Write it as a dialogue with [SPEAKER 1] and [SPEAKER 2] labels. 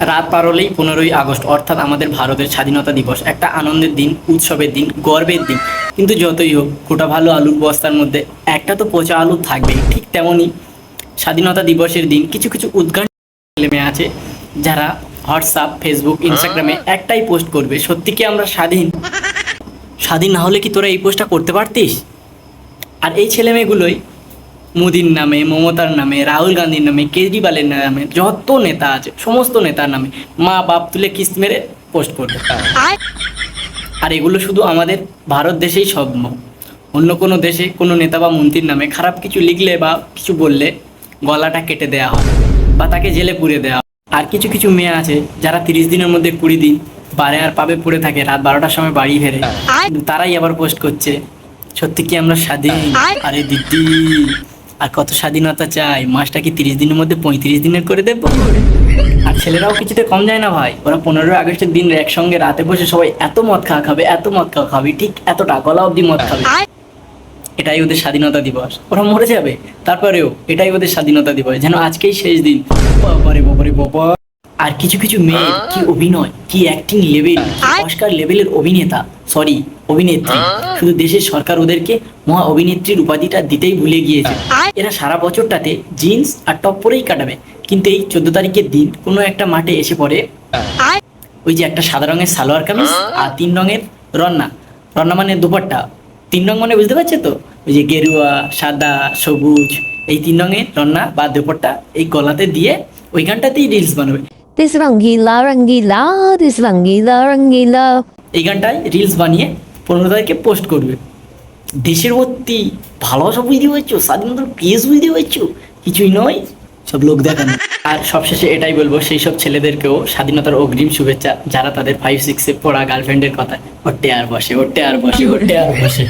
[SPEAKER 1] রাত পার হলেই 15ই আগস্ট, অর্থাৎ আমাদের ভারতের স্বাধীনতা দিবস। একটা আনন্দের দিন, উৎসবের দিন, গর্বের দিন। কিন্তু যতই হোক, গোটা ভালো আলুর বস্তার মধ্যে একটা তো পচা আলু থাকবেই। ঠিক তেমনই স্বাধীনতা দিবসের দিন কিছু কিছু উদ্গান ছেলে মেয়ে আছে যারা হোয়াটসঅ্যাপ, ফেসবুক, ইনস্টাগ্রামে একটাই পোস্ট করবে, সত্যি কি আমরা স্বাধীন? স্বাধীন না হলে কি তোরা এই পোস্টটা করতে পারতিস? আর এই ছেলেমেয়েগুলোই মোদির নামে, মমতার নামে, রাহুল গান্ধীর নামে, কেজরিওয়ালের নামে, যত নেতা আছে সমস্ত নেতার নামে মা বাপ তুলে কিস্তি মেরে পোস্ট করবে। আর এগুলো শুধু আমাদের ভারত দেশেই সম্ভব। অন্য কোনো দেশে কোনো নেতা বা মন্ত্রীর নামে খারাপ কিছু লিখলে বা কিছু বললে গলাটা কেটে দেওয়া হয় বা তাকে জেলে পুরে দেওয়া হয়। আর কিছু কিছু মেয়ে আছে যারা 30 দিনের মধ্যে 20 দিন বারে আর পাবে পড়ে থাকে, রাত 12টার সময় বাড়ি ফেরে। কিন্তু তারাই আবার পোস্ট করছে, সত্যি কি আমরা স্বাধীন? আরে দিদি, আর কত স্বাধীনতা চাই? মাসটা কি 30 দিনের মধ্যে 35 দিনের করে দেবো? আর ছেলেরাও কিছুতে কম যায় না ভাই। ওরা 15ই আগস্টের দিন একসঙ্গে রাতে বসে সবাই এত মদ খাওয়া খাবে, এত মদ খাওয়া খাবে, ঠিক এতটা গলা অবধি মদ খাবে। এটাই ওদের স্বাধীনতা দিবস। ওরা মরে যাবে, তারপরেও এটাই ওদের স্বাধীনতা দিবস, যেন আজকেই শেষ দিন। বাবারে বাবারে বাবা। আর কিছু কিছু মেয়ের কি অভিনয়, কি অ্যাক্টিং লেভেল, অস্কার লেভেলের অভিনেতা, সরি অভিনেত্রী। শুধু দেশের সরকার ওদেরকে মহা অভিনেত্রীর উপাধিটা দিতেই ভুলে গিয়েছে। এরা সারা বছরটাতে জিন্স আর টপ পরেই কাটাবে, কিন্তু এই 14 তারিখের দিন কোনো একটা মাঠে এসে পড়ে ওই যে একটা সাদা রঙের সালোয়ার কামিজ আর 3 রঙের রন্না। রন্না মানে দুপাট্টা, 3 রঙ মানে বুঝতে পারছে তো? ওই যে গেরুয়া, সাদা, সবুজ, এই 3 রঙের রন্না বা দুপাট্টা এই গলাতে দিয়ে ওই গানটাতেই রিলস বানাবে।
[SPEAKER 2] This rangila, rangila, this rangila, rangila.
[SPEAKER 1] এই গানটায় রিলস বানিয়ে 15 তারিখে পোস্ট করবে। দেশের ভর্তি ভালোবাসা বুঝতে পারছো, স্বাধীনতার পেজ বুঝতে পারছো, কিছুই নয়, সব লোক দেখানো। আর সবশেষে এটাই বলবো সেই সব ছেলেদেরকেও স্বাধীনতার অগ্রিম শুভেচ্ছা, যারা তাদের 5-6-এ পড়া গার্লফ্রেন্ডের কথা ওটে আর বসে, ওটে আর বসে, ওটে আর বসে।